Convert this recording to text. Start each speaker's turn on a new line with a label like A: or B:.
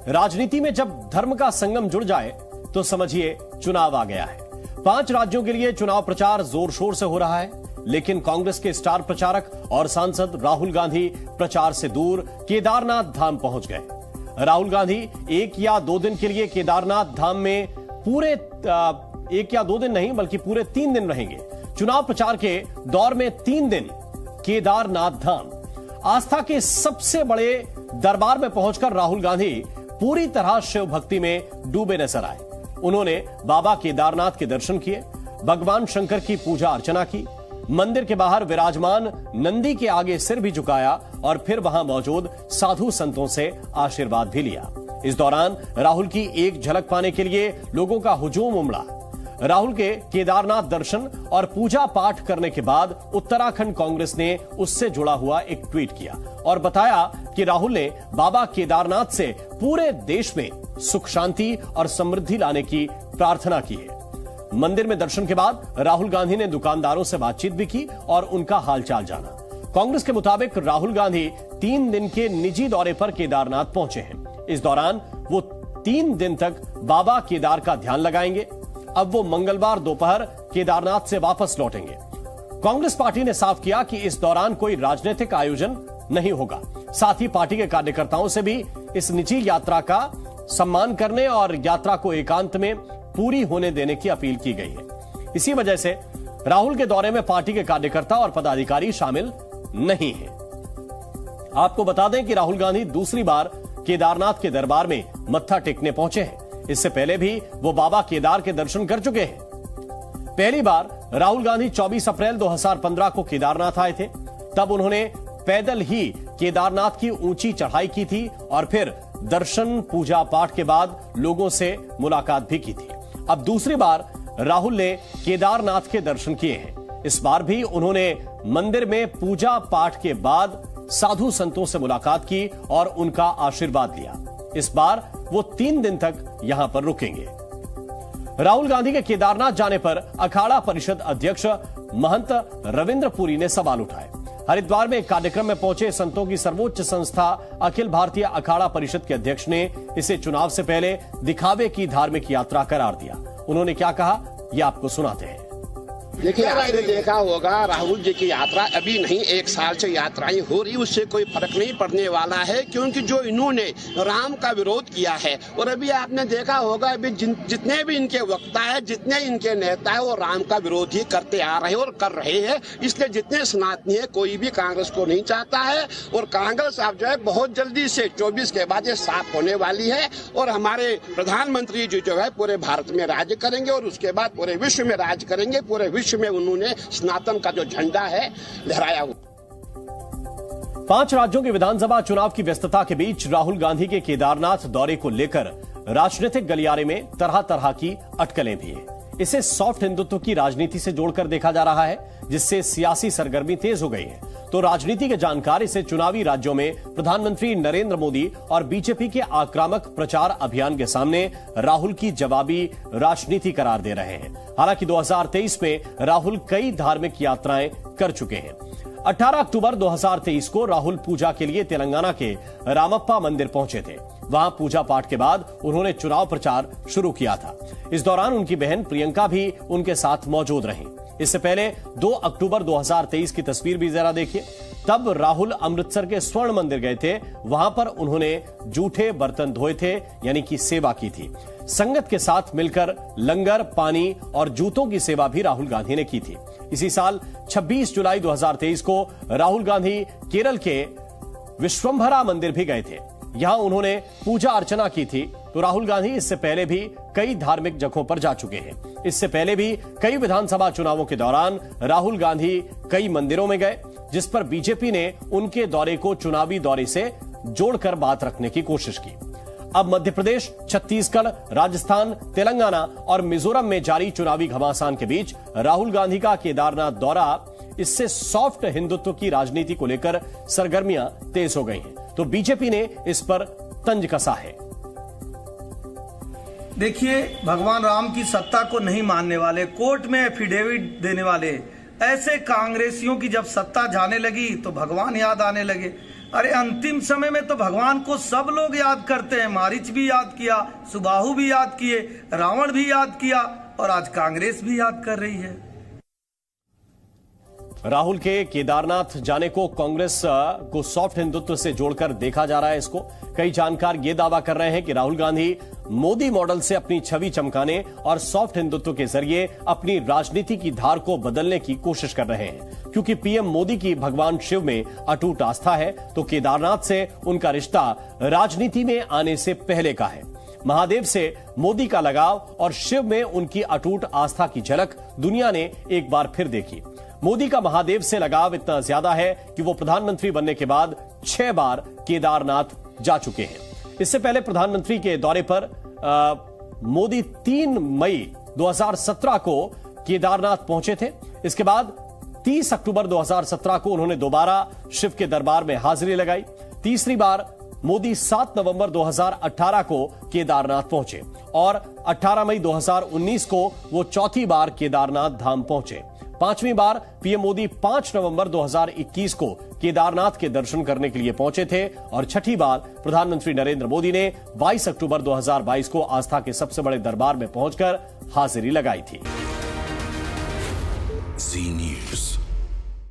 A: राजनीति में जब धर्म का संगम जुड़ जाए तो समझिए चुनाव आ गया है। 5 राज्यों के लिए चुनाव प्रचार जोर शोर से हो रहा है, लेकिन कांग्रेस के स्टार प्रचारक और सांसद राहुल गांधी प्रचार से दूर केदारनाथ धाम पहुंच गए। राहुल गांधी 1 या 2 दिन के लिए केदारनाथ धाम में पूरे 1 या 2 दिन नहीं बल्कि पूरे 3 दिन रहेंगे। चुनाव प्रचार के दौर में 3 दिन केदारनाथ धाम। आस्था के सबसे बड़े दरबार में पहुंचकर राहुल गांधी पूरी तरह शिव भक्ति में डूबे नजर आए। उन्होंने बाबा केदारनाथ के दर्शन किए, भगवान शंकर की पूजा अर्चना की, मंदिर के बाहर विराजमान नंदी के आगे सिर भी झुकाया और फिर वहां मौजूद साधु संतों से आशीर्वाद भी लिया। इस दौरान राहुल की एक झलक पाने के लिए लोगों का हुजूम उमड़ा। राहुल के केदारनाथ दर्शन और पूजा पाठ करने के बाद उत्तराखंड कांग्रेस ने उससे जुड़ा हुआ एक ट्वीट किया और बताया कि राहुल ने बाबा केदारनाथ से पूरे देश में सुख शांति और समृद्धि लाने की प्रार्थना की है। मंदिर में दर्शन के बाद राहुल गांधी ने दुकानदारों से बातचीत भी की और उनका हालचाल जाना। कांग्रेस के मुताबिक राहुल गांधी 3 दिन के निजी दौरे पर केदारनाथ पहुंचे हैं। इस दौरान वो 3 दिन तक बाबा केदार का ध्यान लगाएंगे। अब वो मंगलवार दोपहर केदारनाथ से वापस लौटेंगे। कांग्रेस पार्टी ने साफ किया कि इस दौरान कोई राजनीतिक आयोजन नहीं होगा। साथ ही पार्टी के कार्यकर्ताओं से भी इस निजी यात्रा का सम्मान करने और यात्रा को एकांत में पूरी होने देने की अपील की गई है। इसी वजह से राहुल के दौरे में पार्टी के कार्यकर्ता और पदाधिकारी शामिल नहीं हैं। आपको बता दें कि राहुल गांधी दूसरी बार केदारनाथ के दरबार में मत्था टेकने पहुंचे हैं। इससे पहले भी वो बाबा केदार के दर्शन कर चुके हैं। पहली बार राहुल गांधी 24 अप्रैल 2015 को केदारनाथ आए थे। तब उन्होंने पैदल ही केदारनाथ की ऊंची चढ़ाई की थी और फिर दर्शन पूजा पाठ के बाद लोगों से मुलाकात भी की थी। अब दूसरी बार राहुल ने केदारनाथ के दर्शन किए हैं। इस बार भी उन्होंने मंदिर में पूजा पाठ के बाद साधु संतों से मुलाकात की और उनका आशीर्वाद लिया। इस बार वो 3 दिन तक यहां पर रुकेंगे। राहुल गांधी के केदारनाथ जाने पर अखाड़ा परिषद अध्यक्ष महंत रविंद्र पुरी ने सवाल उठाए। हरिद्वार में एक कार्यक्रम में पहुंचे संतों की सर्वोच्च संस्था अखिल भारतीय अखाड़ा परिषद के अध्यक्ष ने इसे चुनाव से पहले दिखावे की धार्मिक यात्रा करार दिया। उन्होंने क्या कहा, यह आपको सुनाते हैं।
B: देखिए, आपने देखा होगा राहुल जी की यात्रा अभी नहीं 1 साल से यात्राएं हो रही, उससे कोई फर्क नहीं पड़ने वाला है, क्योंकि जो इन्होंने राम का विरोध किया है और अभी आपने देखा होगा अभी जितने भी इनके वक्ता है, जितने इनके नेता है, वो राम का विरोध ही करते आ रहे हैं और कर रहे हैं। इसलिए जितने सनातनी है कोई भी कांग्रेस को नहीं चाहता है और कांग्रेस अब जो है बहुत जल्दी से 24 के बाद ये साफ होने वाली है और हमारे प्रधानमंत्री जी जो है पूरे भारत में राज करेंगे और उसके बाद पूरे विश्व में राज करेंगे। पूरे विश्व में उन्होंने सनातन का जो झंडा है लहराया हुआ।
A: 5 राज्यों के विधानसभा चुनाव की व्यस्तता के बीच राहुल गांधी के केदारनाथ दौरे को लेकर राजनीतिक गलियारे में तरह तरह की अटकलें भी हैं। इसे सॉफ्ट हिंदुत्व की राजनीति से जोड़कर देखा जा रहा है, जिससे सियासी सरगर्मी तेज हो गई है। तो राजनीति के जानकार इसे चुनावी राज्यों में प्रधानमंत्री नरेंद्र मोदी और बीजेपी के आक्रामक प्रचार अभियान के सामने राहुल की जवाबी राजनीति करार दे रहे हैं। हालांकि 2023 में राहुल कई धार्मिक यात्राएं कर चुके हैं। 18 अक्टूबर 2023 को राहुल पूजा के लिए तेलंगाना के रामप्पा मंदिर पहुंचे थे। वहां पूजा पाठ के बाद उन्होंने चुनाव प्रचार शुरू किया था। इस दौरान उनकी बहन प्रियंका भी उनके साथ मौजूद रहीं। इससे पहले 2 अक्टूबर 2023 की तस्वीर भी जरा देखिए। तब राहुल अमृतसर के स्वर्ण मंदिर गए थे। वहां पर उन्होंने जूठे बर्तन धोए थे, यानी कि सेवा की थी। संगत के साथ मिलकर लंगर, पानी और जूतों की सेवा भी राहुल गांधी ने की थी। इसी साल 26 जुलाई 2023 को राहुल गांधी केरल के विश्वंभरा मंदिर भी गए थे। यहां उन्होंने पूजा अर्चना की थी। तो राहुल गांधी इससे पहले भी कई धार्मिक जगहों पर जा चुके हैं। इससे पहले भी कई विधानसभा चुनावों के दौरान राहुल गांधी कई मंदिरों में गए, जिस पर बीजेपी ने उनके दौरे को चुनावी दौरे से जोड़कर बात रखने की कोशिश की। अब मध्य प्रदेश, छत्तीसगढ़, राजस्थान, तेलंगाना और मिजोरम में जारी चुनावी घमासान के बीच राहुल गांधी का केदारनाथ दौरा, इससे सॉफ्ट हिंदुत्व की राजनीति को लेकर सरगर्मियां तेज हो गई हैं। तो बीजेपी ने इस पर तंज कसा है।
C: देखिए, भगवान राम की सत्ता को नहीं मानने वाले, कोर्ट में एफिडेविट देने वाले ऐसे कांग्रेसियों की जब सत्ता जाने लगी तो भगवान याद आने लगे। अरे अंतिम समय में तो भगवान को सब लोग याद करते हैं। मारीच भी याद किया, सुबाहु भी याद किए, रावण भी याद किया और आज कांग्रेस भी याद कर रही है।
A: राहुल के केदारनाथ जाने को कांग्रेस को सॉफ्ट हिंदुत्व से जोड़कर देखा जा रहा है। इसको कई जानकार ये दावा कर रहे हैं कि राहुल गांधी मोदी मॉडल से अपनी छवि चमकाने और सॉफ्ट हिंदुत्व के जरिए अपनी राजनीति की धार को बदलने की कोशिश कर रहे हैं। क्योंकि पीएम मोदी की भगवान शिव में अटूट आस्था है, तो केदारनाथ से उनका रिश्ता राजनीति में आने से पहले का है। महादेव से मोदी का लगाव और शिव में उनकी अटूट आस्था की झलक दुनिया ने एक बार फिर देखी। मोदी का महादेव से लगाव इतना ज्यादा है कि वो प्रधानमंत्री बनने के बाद 6 बार केदारनाथ जा चुके हैं। इससे पहले प्रधानमंत्री के दौरे पर मोदी 3 मई 2017 को केदारनाथ पहुंचे थे। इसके बाद 30 अक्टूबर 2017 को उन्होंने दोबारा शिव के दरबार में हाजिरी लगाई। तीसरी बार मोदी 7 नवंबर 2018 को केदारनाथ पहुंचे और 18 मई 2019 को वो चौथी बार केदारनाथ धाम पहुंचे। 5वीं बार पीएम मोदी 5 नवंबर 2021 को केदारनाथ के दर्शन करने के लिए पहुंचे थे और छठी बार प्रधानमंत्री नरेंद्र मोदी ने 22 अक्टूबर 2022 को आस्था के सबसे बड़े दरबार में पहुंचकर हाजिरी लगाई थी।
D: जी न्यूज़।